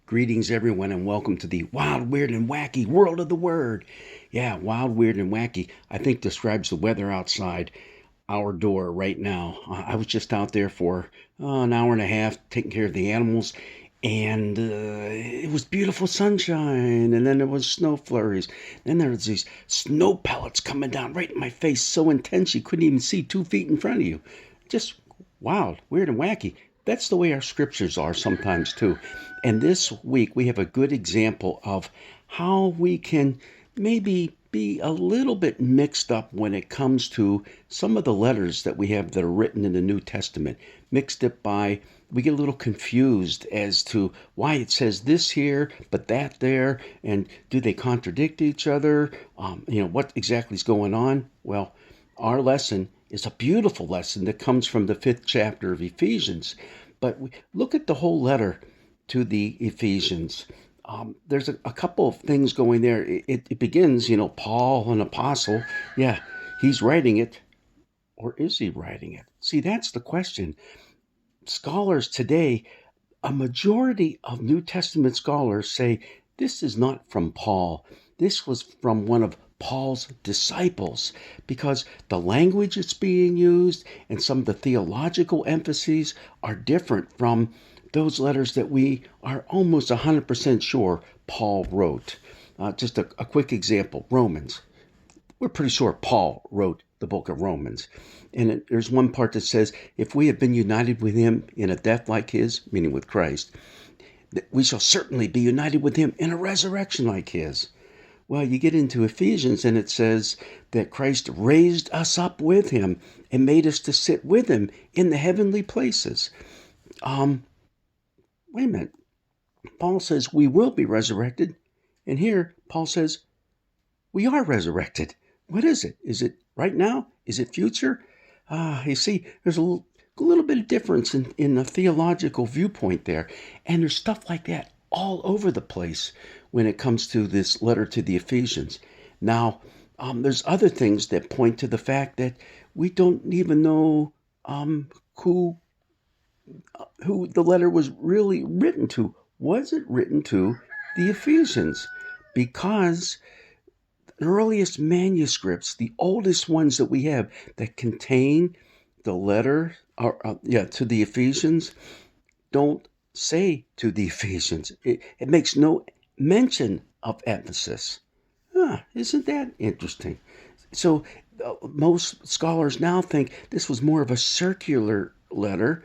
Greetings, everyone, and welcome to the wild, weird, and wacky world of the word. Yeah, wild, weird, and wacky, I think describes the weather outside our door right now. I was just out there for an hour and a half taking care of the animals, and it was beautiful sunshine, and then there was snow flurries. Then there was these snow pellets coming down right in my face, so intense you couldn't even see 2 feet in front of you. Just wild, weird, and wacky. That's the way our scriptures are sometimes too. And this week we have a good example of how we can maybe be a little bit mixed up when it comes to some of the letters that we have that are written in the New Testament. Mixed up by, we get a little confused as to why it says this here, but that there, and do they contradict each other? What exactly is going on? Well, our lesson is a beautiful lesson that comes from the 5th chapter of Ephesians. But we look at the whole letter to the Ephesians. There's a couple of things going there. It begins, Paul, an apostle. Yeah, he's writing it. Or is he writing it? See, that's the question. Scholars today, a majority of New Testament scholars say this is not from Paul. This was from one of Paul's disciples because the language that's being used and some of the theological emphases are different from those letters that we are almost 100% sure Paul wrote. Just a quick example, Romans. We're pretty sure Paul wrote the book of Romans. And there's one part that says, if we have been united with him in a death like his, meaning with Christ, we shall certainly be united with him in a resurrection like his. Well, you get into Ephesians and it says that Christ raised us up with him and made us to sit with him in the heavenly places. Wait a minute. Paul says we will be resurrected. And here Paul says we are resurrected. What is it? Is it right now? Is it future? You see, there's a little bit of difference in the theological viewpoint there. And there's stuff like that all over the place when it comes to this letter to the Ephesians. Now, there's other things that point to the fact that we don't even know who the letter was really written to. Was it written to the Ephesians? Because the earliest manuscripts, the oldest ones that we have that contain the letter to the Ephesians, don't say to the Ephesians. It makes no mention of Ephesus. Isn't that interesting? So most scholars now think this was more of a circular letter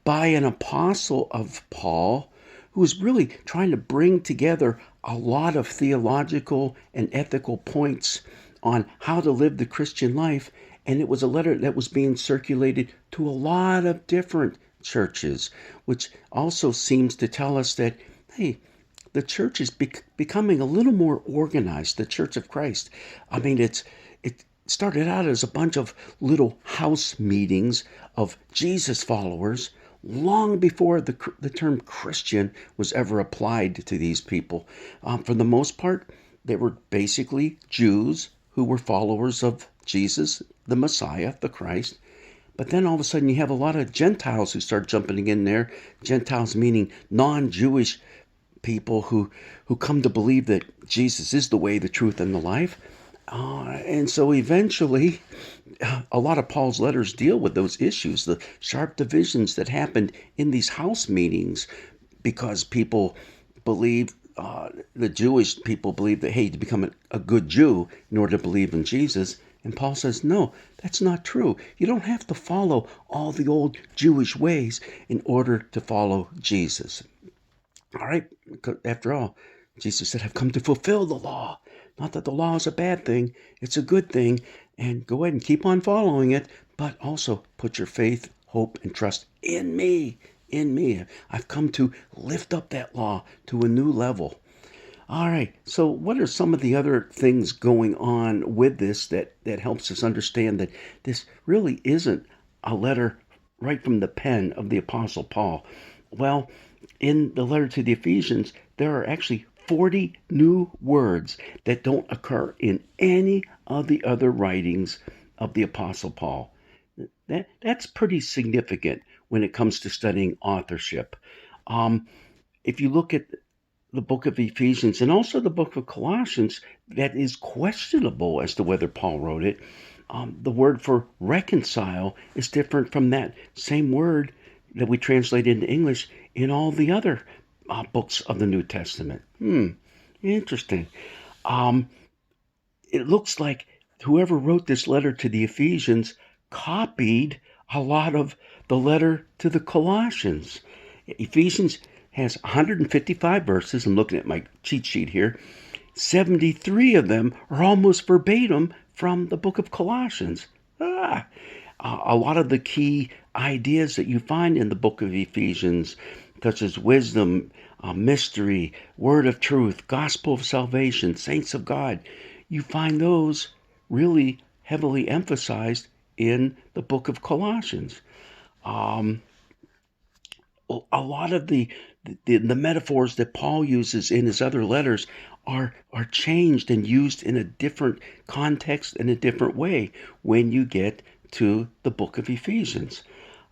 by an apostle of Paul who was really trying to bring together a lot of theological and ethical points on how to live the Christian life. And it was a letter that was being circulated to a lot of different churches, which also seems to tell us that, hey, the church is becoming a little more organized, the Church of Christ. I mean, it started out as a bunch of little house meetings of Jesus followers long before the term Christian was ever applied to these people. For the most part, they were basically Jews who were followers of Jesus, the Messiah, the Christ. But then all of a sudden you have a lot of Gentiles who start jumping in there. Gentiles meaning non-Jewish people who come to believe that Jesus is the way, the truth, and the life. And so eventually, a lot of Paul's letters deal with those issues, the sharp divisions that happened in these house meetings because people believe, the Jewish people believe that, hey, to become a good Jew in order to believe in Jesus. And Paul says, no, that's not true. You don't have to follow all the old Jewish ways in order to follow Jesus. All right, after all, Jesus said, I've come to fulfill the law. Not that the law is a bad thing, it's a good thing. And go ahead and keep on following it, but also put your faith, hope, and trust in me. In me. I've come to lift up that law to a new level. All right, so what are some of the other things going on with this that helps us understand that this really isn't a letter right from the pen of the Apostle Paul? Well, in the letter to the Ephesians, there are actually 40 new words that don't occur in any of the other writings of the Apostle Paul. That's pretty significant when it comes to studying authorship. If you look at the book of Ephesians and also the book of Colossians that is questionable as to whether Paul wrote it. The word for reconcile is different from that same word that we translate into English in all the other books of the New Testament. Interesting. Um, it looks like whoever wrote this letter to the Ephesians copied a lot of the letter to the Colossians. Ephesians has 155 verses. I'm looking at my cheat sheet here. 73 of them are almost verbatim from the book of Colossians. A lot of the key ideas that you find in the book of Ephesians, such as wisdom, mystery, word of truth, gospel of salvation, saints of God, you find those really heavily emphasized in the book of Colossians. Um, a lot of the metaphors that Paul uses in his other letters are changed and used in a different context in a different way when you get to the book of Ephesians.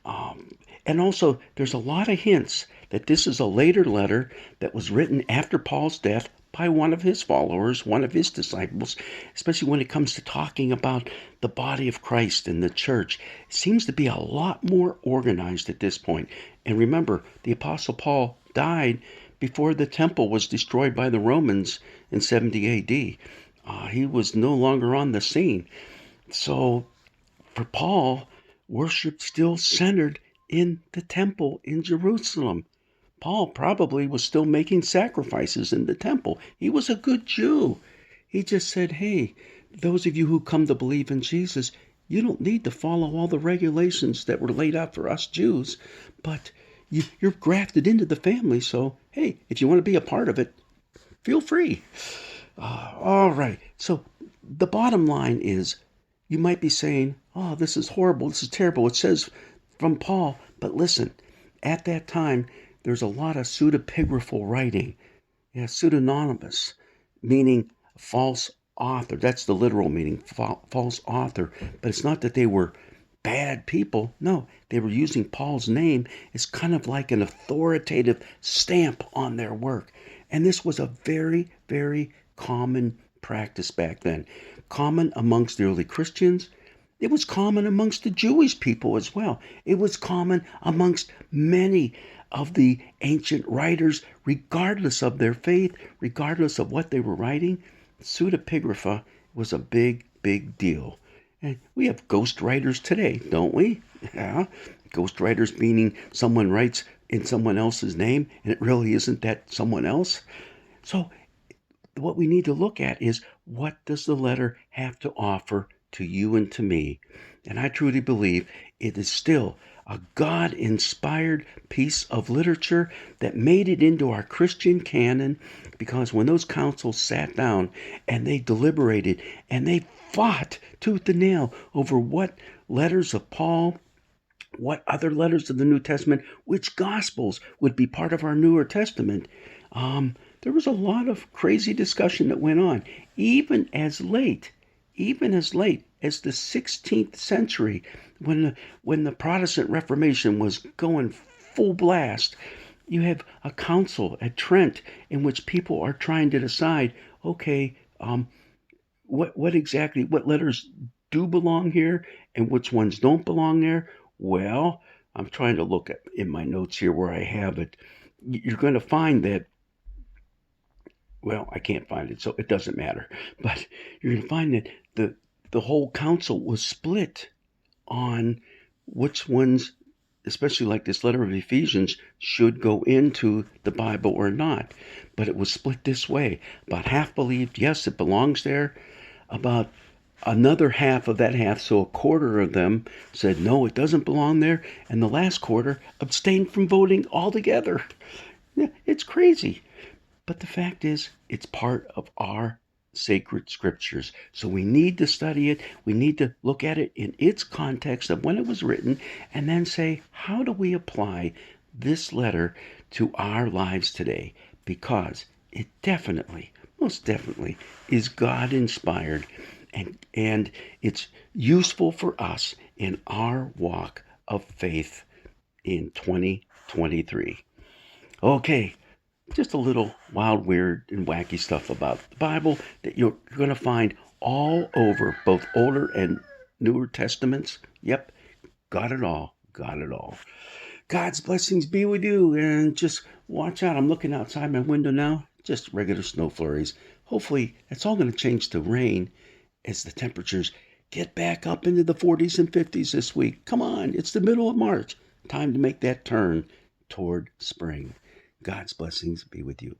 And also, there's a lot of hints that this is a later letter that was written after Paul's death by one of his followers, one of his disciples, especially when it comes to talking about the body of Christ and the church. It seems to be a lot more organized at this point. And remember, the Apostle Paul died before the temple was destroyed by the Romans in 70 AD. He was no longer on the scene. So for Paul, worship still centered in the temple in Jerusalem. Paul probably was still making sacrifices in the temple. He was a good Jew. He just said, hey, those of you who come to believe in Jesus, you don't need to follow all the regulations that were laid out for us Jews, but you're grafted into the family, so hey, if you want to be a part of it, feel free. All right. So the bottom line is you might be saying, oh, this is horrible. This is terrible. It says from Paul. But listen, at that time, there's a lot of pseudepigraphal writing. Yeah, pseudonymous, meaning false author. That's the literal meaning, false author. But it's not that they were bad people. No, they were using Paul's name as kind of like an authoritative stamp on their work. And this was a very, very common practice back then. Common amongst the early Christians. It was common amongst the Jewish people as well. It was common amongst many of the ancient writers, regardless of their faith, regardless of what they were writing. Pseudepigrapha was a big, big deal. And we have ghostwriters today, don't we? Yeah. Ghostwriters meaning someone writes in someone else's name and it really isn't that someone else. So what we need to look at is what does the letter have to offer to you and to me? And I truly believe it is still a God-inspired piece of literature that made it into our Christian canon, because when those councils sat down and they deliberated and they fought tooth and nail over what letters of Paul, what other letters of the New Testament, which Gospels would be part of our Newer Testament, there was a lot of crazy discussion that went on, even as late as the 16th century, when the Protestant Reformation was going full blast. You have a council at Trent in which people are trying to decide, okay, what letters do belong here and which ones don't belong there. Well, I'm trying to look at in my notes here where I have it. You're going to find that, well, I can't find it, so it doesn't matter. But you're going to find that the whole council was split on which ones, especially like this letter of Ephesians, should go into the Bible or not. But it was split this way. About half believed, yes, it belongs there. About another half of that half, so a quarter of them, said, no, it doesn't belong there. And the last quarter abstained from voting altogether. Yeah, it's crazy. But the fact is, it's part of our sacred scriptures. So we need to study it. We need to look at it in its context of when it was written and then say, how do we apply this letter to our lives today? Because it definitely, most definitely, is God inspired and it's useful for us in our walk of faith in 2023. Okay, just a little wild, weird, and wacky stuff about the Bible that you're going to find all over both Older and Newer Testaments. Yep, got it all. Got it all. God's blessings be with you, and just watch out. I'm looking outside my window now, just regular snow flurries. Hopefully, it's all going to change to rain as the temperatures get back up into the 40s and 50s this week. Come on, it's the middle of March. Time to make that turn toward spring. God's blessings be with you.